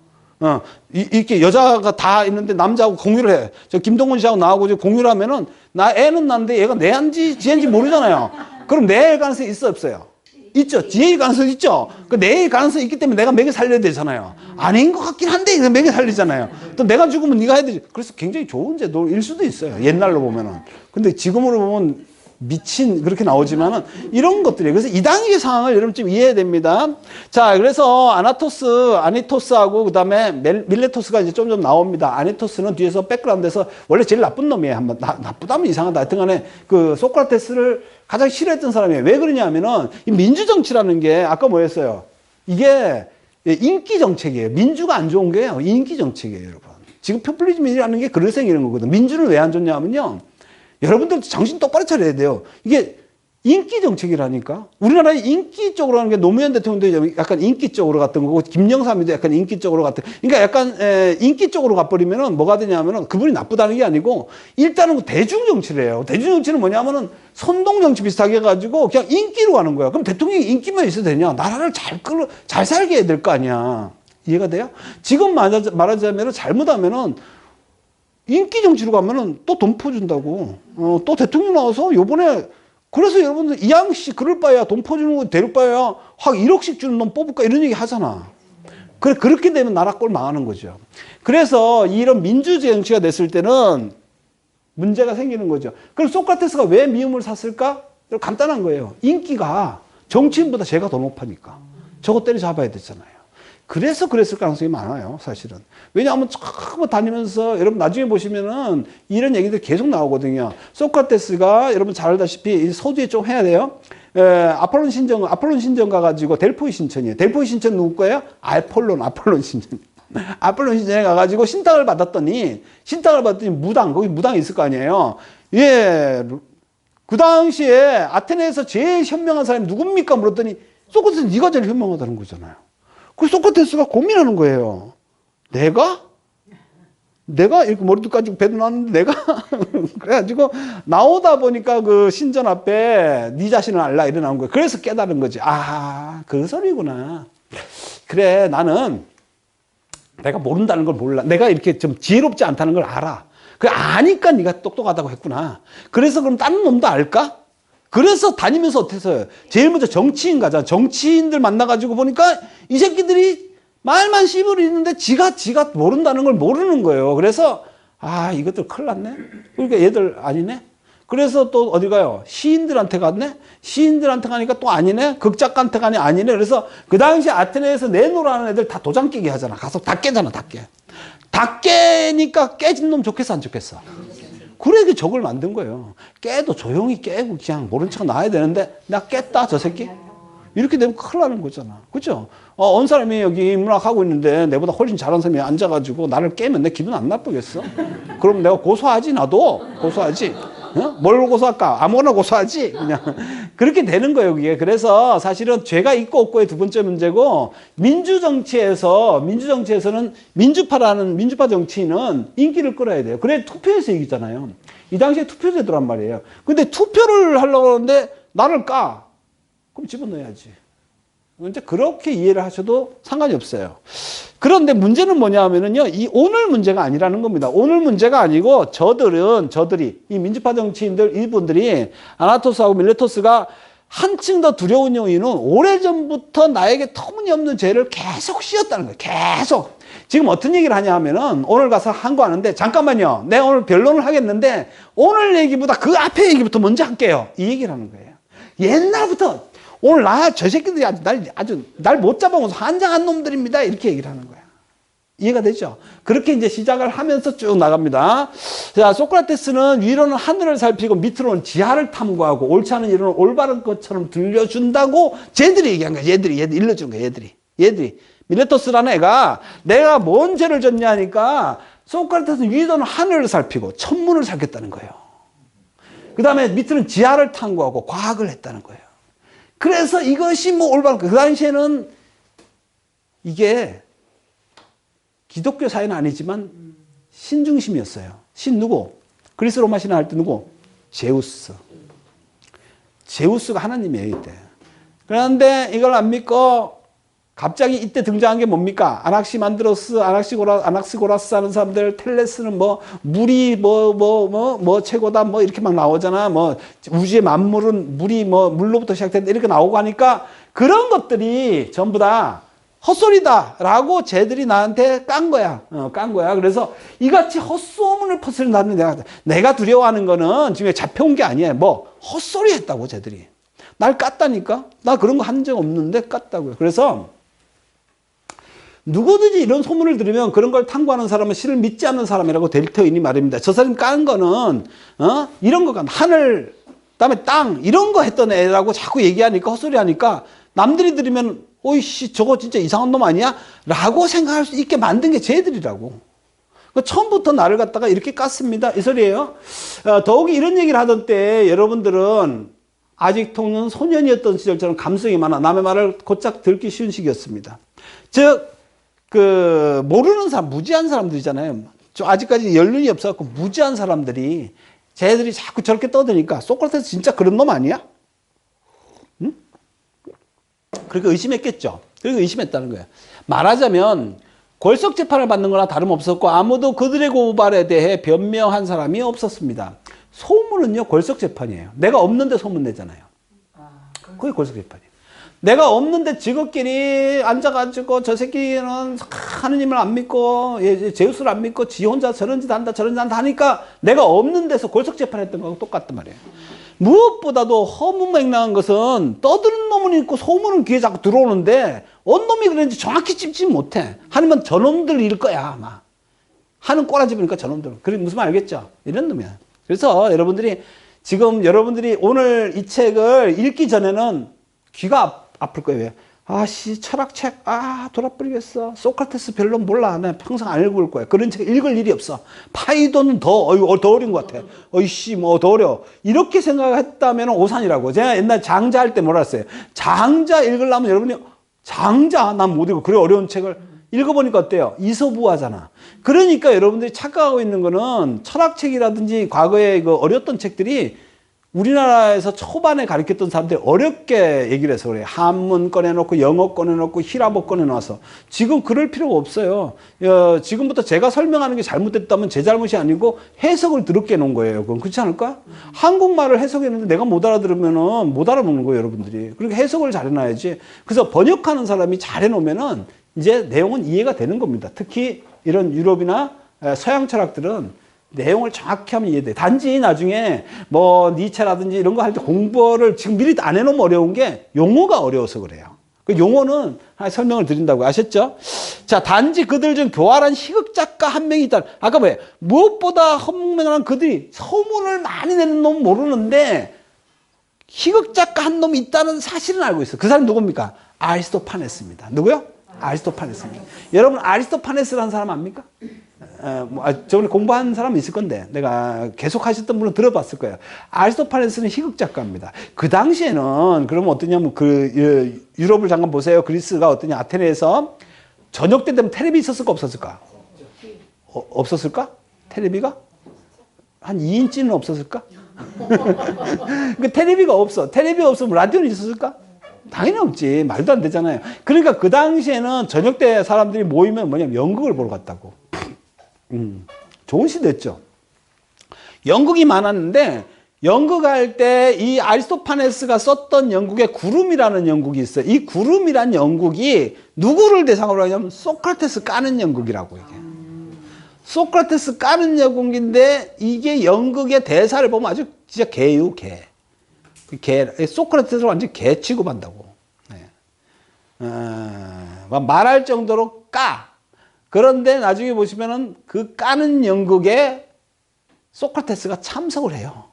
이렇게 여자가 다 있는데 남자하고 공유를 해. 저 김동건 씨하고 나하고 공유를 하면은 애는 낳는데 얘가 내 애인지 지애인지 모르잖아요. 그럼 내 애 가능성이 있어 없어요? 있죠. 지혜일 가능성이 있죠. 그 내일 가능성이 있기 때문에 내가 먹여 살려야 되잖아요. 아닌 것 같긴 한데 먹여 살리잖아요. 또 내가 죽으면 네가 해야 되지. 그래서 굉장히 좋은 제도일 수도 있어요. 옛날로 보면은. 근데 지금으로 보면 미친 그렇게 나오지만은 이런 것들이에요. 그래서 이 단계 상황을 여러분 좀 이해해야 됩니다. 자, 그래서 아니토스하고 그다음에 밀레토스가 이제 좀 나옵니다. 아니토스는 뒤에서 백그라운드에서 원래 제일 나쁜 놈이에요. 한번 나쁘다면 이상하다. 하여튼간에 그 소크라테스를 가장 싫어했던 사람이에요. 왜 그러냐면은 이 민주 정치라는 게 아까 뭐였어요? 이게 인기 정책이에요. 민주가 안 좋은 게요. 인기 정책이에요, 여러분. 지금 포퓰리즘이라는 게 그래서 생기는 거거든. 민주는 왜 안 좋냐면요. 여러분들도 정신 똑바로 차려야 돼요. 이게 인기 정책이라니까. 우리나라의 인기 쪽으로 하는 게 노무현 대통령도 약간 인기 쪽으로 갔던 거고, 김영삼이도 약간 인기 쪽으로 갔던. 그러니까 약간 인기 쪽으로 가버리면은 뭐가 되냐면은 그분이 나쁘다는 게 아니고 일단은 대중 정치를 해요. 대중 정치는 뭐냐면은 선동 정치 비슷하게 해가지고 그냥 인기로 가는 거야. 그럼 대통령이 인기만 있어도 되냐? 나라를 잘 살게 해야 될 거 아니야. 이해가 돼요? 지금 말하자면은 잘못하면은 인기 정치로 가면은 또 돈 퍼준다고. 또 대통령 나와서 요번에, 그래서 여러분들 이양씨 그럴 바에야 돈 퍼주는 거 데릴 바에야 확 1억씩 주는 놈 뽑을까 이런 얘기 하잖아. 그렇게 되면 나라 꼴 망하는 거죠. 그래서 이런 민주주의 정치가 됐을 때는 문제가 생기는 거죠. 그럼 소크라테스가 왜 미움을 샀을까? 간단한 거예요. 인기가 정치인보다 제가 더 높으니까. 저거 때려잡아야 됐잖아요. 그래서 그랬을 가능성이 많아요, 사실은. 왜냐하면 처음 다니면서 여러분 나중에 보시면은 이런 얘기들 계속 나오거든요. 소크라테스가 여러분 잘 알다시피 서두에 좀 해야 돼요. 아폴론 신전 가가지고 델포이 신천이에요. 델포이 신천 누구 거예요? 아폴론 신전. 아폴론 신전에 가가지고 신탁을 받았더니 거기 무당이 있을 거 아니에요. 예. 그 당시에 아테네에서 제일 현명한 사람이 누굽니까? 물었더니 소크라테스 네가 제일 현명하다는 거잖아요. 그 소크라테스가 고민하는 거예요. 내가 이렇게 머리도 까지고 배도 나왔는데 내가 그래가지고 나오다 보니까 그 신전 앞에 네 자신을 알라 이래 나온 거예요. 그래서 깨달은 거지. 아, 그 소리구나. 그래, 나는 내가 모른다는 걸 몰라. 내가 이렇게 좀 지혜롭지 않다는 걸 알아. 그래, 아니까 네가 똑똑하다고 했구나. 그래서 그럼 다른 놈도 알까? 그래서 다니면서 어땠어요? 제일 먼저 정치인 가자. 정치인들 만나가지고 보니까 이 새끼들이 말만 씹어리는데 지가 모른다는 걸 모르는 거예요. 그래서 이것들 큰일 났네. 그러니까 얘들 아니네. 그래서 또 어디 가요? 시인들한테 갔네. 시인들한테 가니까 또 아니네. 극작가한테 가니 아니네. 그래서 그 당시 아테네에서 내노라는 애들 다 도장 깨기 하잖아. 가서 다 깨잖아. 다 깨. 다 깨니까 깨진 놈 좋겠어 안 좋겠어? 그래 적을 만든 거예요. 깨도 조용히 깨고 그냥 모른 척 나와야 되는데 나 깼다 저 새끼. 이렇게 되면 큰일 나는 거잖아. 그죠? 어느 사람이 여기 문학하고 있는데 내보다 훨씬 잘하는 사람이 앉아가지고 나를 깨면 내 기분 안 나쁘겠어? 그럼 내가 고소하지. 나도 고소하지. 뭘 고소할까? 아무거나 고소하지. 그냥 그렇게 되는 거예요, 그게. 그래서 사실은 죄가 있고 없고의 두 번째 문제고, 민주정치에서는 민주파 정치인은 인기를 끌어야 돼요. 그래 투표에서 이기잖아요. 이 당시에 투표제도란 말이에요. 근데 투표를 하려고 하는데 나를 까. 그럼 집어넣어야지. 이제 그렇게 이해를 하셔도 상관이 없어요. 그런데 문제는 뭐냐 하면은요, 이 오늘 문제가 아니라는 겁니다. 오늘 문제가 아니고 저들이, 이 민주파 정치인들, 이분들이 아나토스하고 밀레토스가 한층 더 두려운 요인은 오래전부터 나에게 터무니없는 죄를 계속 씌웠다는 거예요. 계속. 지금 어떤 얘기를 하냐 하면은 오늘 가서 한 거 하는데 잠깐만요. 내가 오늘 변론을 하겠는데 오늘 얘기보다 그 앞에 얘기부터 먼저 할게요. 이 얘기를 하는 거예요. 옛날부터 오늘 저 새끼들이 날 못 잡아먹어서 한장한 놈들입니다. 이렇게 얘기를 하는 거야. 이해가 되죠? 그렇게 이제 시작을 하면서 쭉 나갑니다. 자, 소크라테스는 위로는 하늘을 살피고 밑으로는 지하를 탐구하고 옳지 않은 이론을 올바른 것처럼 들려준다고 쟤들이 얘기한 거야. 얘들이 일러주는 거야. 얘들이. 밀레토스라는 애가 내가 뭔 죄를 졌냐 하니까 소크라테스는 위로는 하늘을 살피고 천문을 살폈다는 거예요. 그 다음에 밑으로는 지하를 탐구하고 과학을 했다는 거예요. 그래서 이것이 뭐 올바른 거. 그 당시에는 이게 기독교 사회는 아니지만 신중심이었어요. 신 누구? 그리스 로마 신화 할 때 누구? 제우스. 제우스가 하나님이에요, 이때. 그런데 이걸 안 믿고 갑자기 이때 등장한 게 뭡니까? 아낙시만드로스, 아낙시고라스 하는 사람들, 텔레스는 물이 최고다, 이렇게 막 나오잖아. 우주의 만물은 물로부터 시작된다. 이렇게 나오고 하니까 그런 것들이 전부 다 헛소리다 라고 쟤들이 나한테 깐 거야. 깐 거야. 그래서 이같이 헛소문을 퍼뜨린다는 내가 두려워하는 거는 지금 잡혀온 게 아니에요. 뭐 헛소리 했다고 쟤들이. 날 깠다니까. 나 그런 거 한 적 없는데 깠다고요. 그래서 누구든지 이런 소문을 들으면 그런 걸 탐구하는 사람은 실을 믿지 않는 사람이라고 델터인이 말입니다. 저 사람이 깐 거는 이런 거가 하늘 그다음에 땅 이런 거 했던 애라고 자꾸 얘기하니까 헛소리 하니까 남들이 들으면 오이씨 저거 진짜 이상한 놈 아니야? 라고 생각할 수 있게 만든 게 쟤들이라고. 처음부터 나를 갖다가 이렇게 깠습니다. 이 소리예요. 더욱이 이런 얘기를 하던 때 여러분들은 아직도는 소년이었던 시절처럼 감성이 많아 남의 말을 곧잘 듣기 쉬운 시기였습니다. 즉 모르는 사람, 무지한 사람들이잖아요. 아직까지 연륜이 없어갖고 무지한 사람들이 쟤들이 자꾸 저렇게 떠드니까 소크라테스 진짜 그런 놈 아니야? 응? 그렇게 의심했겠죠. 그리고 의심했다는 거예요. 말하자면 골석 재판을 받는 거나 다름없었고 아무도 그들의 고발에 대해 변명한 사람이 없었습니다. 소문은요 골석 재판이에요. 내가 없는데 소문 내잖아요. 그게 골석 재판이에요. 내가 없는데 지극끼리 앉아가지고 저 새끼는 하느님을 안 믿고 제우스를 안 믿고 지 혼자 저런 짓 한다 저런 짓 한다 하니까 내가 없는 데서 골석 재판했던 거하고 똑같단 말이에요. 무엇보다도 허무맹랑한 것은 떠드는 놈은 있고 소문은 귀에 자꾸 들어오는데 어떤 놈이 그랬는지 정확히 찝지 못해. 하면 저놈들 일 거야 아마. 하는 꼬라지 보니까 저놈들. 그게 무슨 말 알겠죠? 이런 놈이야. 그래서 지금 여러분들이 오늘 이 책을 읽기 전에는 귀가 아플 거예요. 왜? 아씨 철학책 돌아버리겠어. 소크라테스 별로 몰라. 나 평생 안 읽어볼 거야. 그런 책 읽을 일이 없어. 파이도는 더 어려운 것 같아. 어이씨 뭐 더 어려워. 이렇게 생각했다면 오산이라고. 제가 옛날 장자 할 때 뭐라 했어요. 장자 읽으려면 여러분이 장자 난 못 읽어. 그래 어려운 책을 읽어보니까 어때요? 이서부화잖아. 그러니까 여러분들이 착각하고 있는 거는 철학책이라든지 과거에 그 어렸던 책들이 우리나라에서 초반에 가르쳤던 사람들이 어렵게 얘기를 해서 그래요. 한문 꺼내놓고 영어 꺼내놓고 히라보 꺼내놔서. 지금 그럴 필요가 없어요. 지금부터 제가 설명하는 게 잘못됐다면 제 잘못이 아니고 해석을 더럽게 해놓은 거예요. 그건 그렇지 않을까? 한국말을 해석했는데 내가 못 알아들으면은 못 알아먹는 거예요, 여러분들이. 그러니까 해석을 잘 해놔야지. 그래서 번역하는 사람이 잘 해놓으면은 이제 내용은 이해가 되는 겁니다. 특히 이런 유럽이나 서양 철학들은 내용을 정확히 하면 이해돼. 단지 나중에 뭐 니체라든지 이런 거 할 때 공부를 지금 미리 안 해놓으면 어려운 게 용어가 어려워서 그래요. 그 용어는 설명을 드린다고 아셨죠? 자, 단지 그들 중 교활한 희극작가 한 명이 있다. 아까 뭐예요? 무엇보다 헌명한 그들이 소문을 많이 내는 놈은 모르는데 희극작가 한 놈이 있다는 사실은 알고 있어요. 그 사람이 누굽니까? 아리스토파네스입니다. 누구요? 아리스토파네스입니다. 여러분 아리스토파네스라는 사람 압니까? 저번에 공부한 사람 있을 건데 내가 계속 하셨던 분은 들어봤을 거예요. 아리스토파네스는 희극 작가입니다. 그 당시에는 그러면 어떠냐면 유럽을 잠깐 보세요. 그리스가 어떠냐? 아테네에서 저녁 때 되면 텔레비 있었을까 없었을까? 없었을까? 텔레비가 한 2인치는 없었을까? 그 텔레비가 없어. 텔레비 없으면 라디오는 있었을까? 당연히 없지. 말도 안 되잖아요. 그러니까 그 당시에는 저녁 때 사람들이 모이면 뭐냐면 연극을 보러 갔다고. 좋은 시대였죠. 연극이 많았는데 연극할 때 이 아리스토파네스가 썼던 연극에 구름이라는 연극이 있어요. 이 구름이라는 연극이 누구를 대상으로 하냐면 소크라테스 까는 연극이라고 이게. 소크라테스 까는 연극인데 이게 연극의 대사를 보면 아주 진짜 개요 개. 소크라테스를 완전 개 취급한다고. 네. 말할 정도로 까. 그런데 나중에 보시면은 그 까는 연극에 소크라테스가 참석을 해요.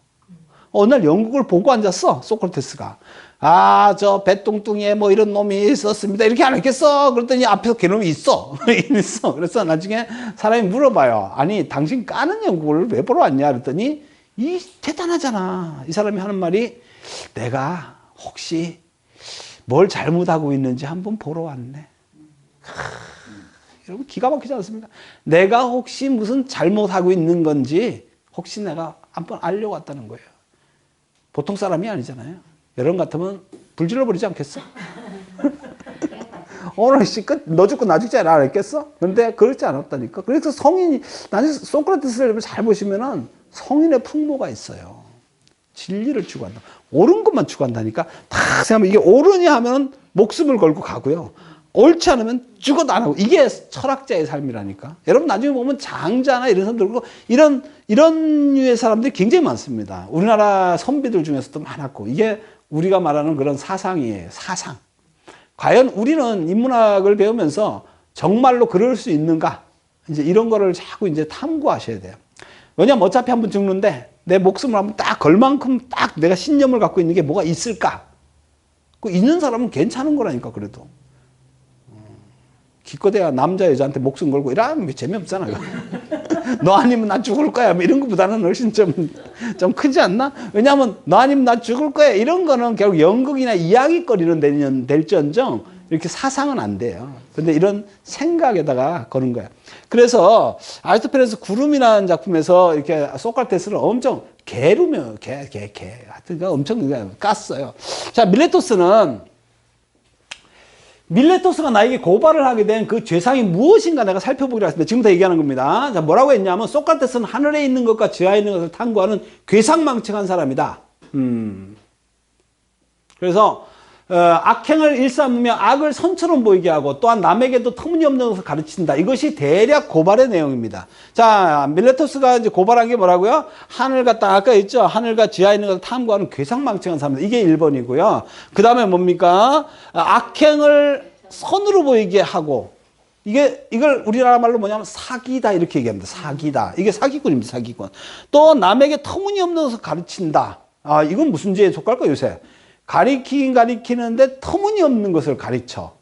어느 날 연극을 보고 앉았어, 소크라테스가. 저 배뚱뚱이에 뭐 이런 놈이 있었습니다. 이렇게 안 했겠어? 그랬더니 앞에서 걔놈이 있어. 있어. 그래서 나중에 사람이 물어봐요. 아니, 당신 까는 연극을 왜 보러 왔냐? 그랬더니 대단하잖아. 이 사람이 하는 말이 내가 혹시 뭘 잘못하고 있는지 한번 보러 왔네. 여러분 기가 막히지 않습니까? 내가 혹시 무슨 잘못하고 있는 건지 혹시 내가 한번 알려고 왔다는 거예요. 보통 사람이 아니잖아요. 여러분 같으면 불질러 버리지 않겠어? 오늘 너 죽고 나 죽지 않아 했겠어? 그런데 그렇지 않았다니까. 그래서 나는 소크라테스를 잘 보시면은 성인의 풍모가 있어요. 진리를 추구한다. 옳은 것만 추구한다니까. 다 생각하면 이게 옳으냐 하면 목숨을 걸고 가고요. 옳지 않으면 죽어도 안 하고. 이게 철학자의 삶이라니까. 여러분 나중에 보면 장자나 이런 사람들 그리고 이런 류의 사람들이 굉장히 많습니다. 우리나라 선비들 중에서도 많았고. 이게 우리가 말하는 그런 사상이에요. 사상. 과연 우리는 인문학을 배우면서 정말로 그럴 수 있는가? 이제 이런 거를 자꾸 이제 탐구하셔야 돼요. 왜냐면 어차피 한번 죽는데 내 목숨을 한번 딱 걸 만큼 딱 내가 신념을 갖고 있는 게 뭐가 있을까? 그 있는 사람은 괜찮은 거라니까 그래도. 기껏해야 남자 여자한테 목숨 걸고 이러면 재미없잖아. 너 아니면 나 죽을 거야. 뭐 이런 것보다는 훨씬 좀 크지 않나? 왜냐하면 너 아니면 나 죽을 거야. 이런 거는 결국 연극이나 이야기거리는 될지언정 이렇게 사상은 안 돼요. 근데 이런 생각에다가 거는 거야. 그래서 아리스토텔레스 구름이라는 작품에서 이렇게 소크라테스를 엄청 하여튼 엄청 깠어요. 자, 밀레토스가 나에게 고발을 하게 된 그 죄상이 무엇인가 내가 살펴보기로 했습니다. 지금부터 얘기하는 겁니다. 자, 뭐라고 했냐면 소크라테스는 하늘에 있는 것과 지하에 있는 것을 탐구하는 괴상망측한 사람이다. 그래서 악행을 일삼으며 악을 선처럼 보이게 하고 또한 남에게도 터무니없는 것을 가르친다. 이것이 대략 고발의 내용입니다. 자, 밀레토스가 이제 고발한 게 뭐라고요? 하늘과 땅, 아까 있죠? 하늘과 지하에 있는 것을 탐구하는 괴상망측한 사람이다. 이게 1번이고요. 그 다음에 뭡니까? 악행을 선으로 보이게 하고, 이걸 우리나라 말로 뭐냐면 사기다 이렇게 얘기합니다. 사기다. 이게 사기꾼입니다. 사기꾼. 또 남에게 터무니없는 것을 가르친다. 아, 이건 무슨 죄에 속할까 요새? 가리키는데 터무니없는 것을 가르쳐.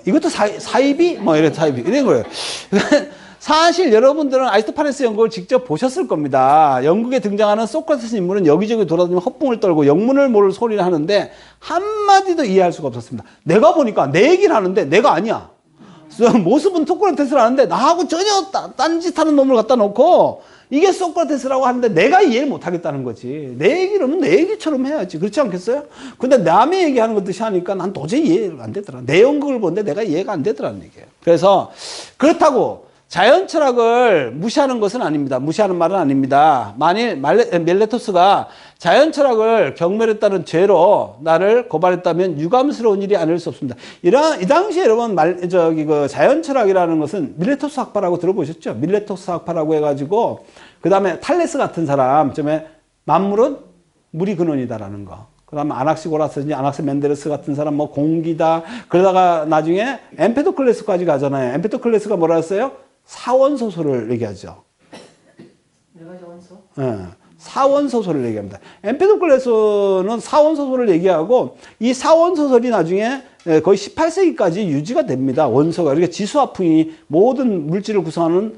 이것도 사이비? 뭐 이런 사이비. 이런 거예요. 사실 여러분들은 아리스토파네스 연극을 직접 보셨을 겁니다. 연극에 등장하는 소크라테스 인물은 여기저기 돌아다니며 헛붕을 떨고 영문을 모를 소리를 하는데 한마디도 이해할 수가 없었습니다. 내가 보니까 내 얘기를 하는데 내가 아니야. 모습은 소크라테스를 하는데 나하고 전혀 딴짓하는 놈을 갖다 놓고 이게 소크라테스라고 하는데 내가 이해를 못하겠다는 거지. 내 얘기는 내 얘기처럼 해야지. 그렇지 않겠어요? 근데 남의 얘기하는 것 듯이 하니까 난 도저히 이해가 안 되더라. 내 연극을 보는데 내가 이해가 안 되더라는 얘기예요. 그래서 그렇다고 자연 철학을 무시하는 것은 아닙니다. 무시하는 말은 아닙니다. 만일 밀레토스가 자연 철학을 경멸했다는 죄로 나를 고발했다면 유감스러운 일이 아닐 수 없습니다. 이 당시에 여러분 자연 철학이라는 것은 밀레토스 학파라고 들어보셨죠? 밀레토스 학파라고 해가지고 그 다음에 탈레스 같은 사람, 만물은 물이 근원이다라는 거. 그 다음에 아낙시고라스든지 아낙시멘데르스 같은 사람, 뭐 공기다. 그러다가 나중에 엠페도클레스까지 가잖아요. 엠페도클레스가 뭐라 했어요? 사원소설을 얘기하죠. 내가 원소? 네, 사원소설을 얘기합니다. 엠페도클레스는 사원소설을 얘기하고 이 사원소설이 나중에 거의 18세기까지 유지가 됩니다. 원소가. 그러니까 지수화풍이 모든 물질을 구성하는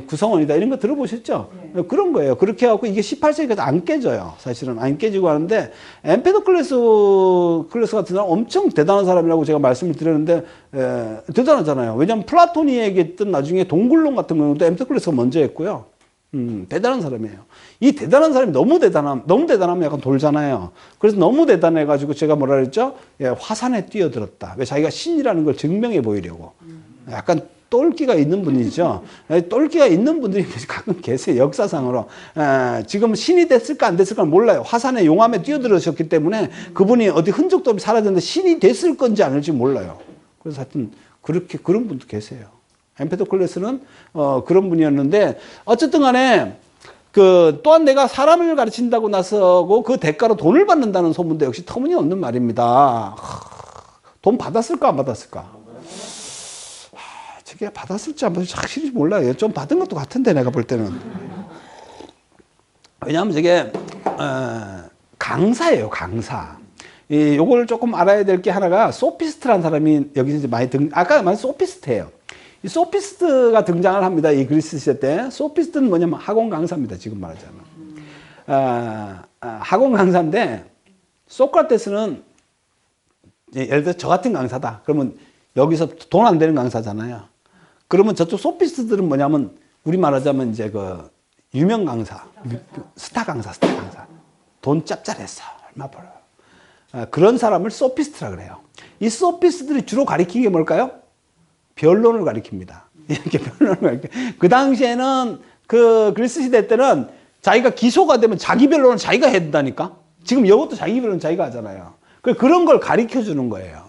구성원이다. 이런 거 들어보셨죠? 네. 그런 거예요. 그렇게 해갖고 이게 18세기까지 안 깨져요. 사실은 안 깨지고 하는데 엠페도클레스 같은 사람 엄청 대단한 사람이라고 제가 말씀을 드렸는데 대단하잖아요. 왜냐하면 플라톤이 얘기했던 나중에 동굴론 같은 경우도 엠페도클레스가 먼저 했고요. 대단한 사람이에요. 이 대단한 사람이 너무 대단하면 약간 돌잖아요. 그래서 너무 대단해가지고 제가 뭐라 그랬죠? 예, 화산에 뛰어들었다. 왜? 자기가 신이라는 걸 증명해 보이려고. 약간 똘끼가 있는 분이죠. 똘끼가 있는 분들이 가끔 계세요. 역사상으로. 지금 신이 됐을까 안 됐을까 몰라요. 화산에 용암에 뛰어들으셨기 때문에 그분이 어디 흔적도 없이 사라졌는데 신이 됐을 건지 아닐지 몰라요. 그래서 하여튼 그런 분도 계세요. 엠페도클레스는 그런 분이었는데 어쨌든 간에 또한 내가 사람을 가르친다고 나서고 그 대가로 돈을 받는다는 소문도 역시 터무니없는 말입니다. 돈 받았을까 안 받았을까? 저게 받았을지 안 받았을지 확실히 몰라요. 좀 받은 것도 같은데 내가 볼 때는. 왜냐하면 저게 강사예요. 강사. 요걸 조금 알아야 될 게 하나가 소피스트라는 사람이 여기서 이제 많이 아까 말한 소피스트예요. 이 소피스트가 등장을 합니다. 이 그리스 시대 때. 소피스트는 뭐냐면 학원 강사입니다. 지금 말하자면. 학원 강사인데 소크라테스는 예를 들어 저 같은 강사다. 그러면 여기서 돈 안 되는 강사잖아요. 그러면 저쪽 소피스트들은 뭐냐면 우리 말하자면 이제 유명 강사, 스타 강사. 돈 짭짤했어. 얼마 벌어요. 그런 사람을 소피스트라 그래요. 이 소피스트들이 주로 가리킨 게 뭘까요? 변론을 가리킵니다. 이렇게 변론을 가리켜. 그 당시에는 그리스 시대 때는 자기가 기소가 되면 자기 변론을 자기가 해야 된다니까. 지금 이것도 자기 변론 자기가 하잖아요. 그런 걸 가리켜 주는 거예요.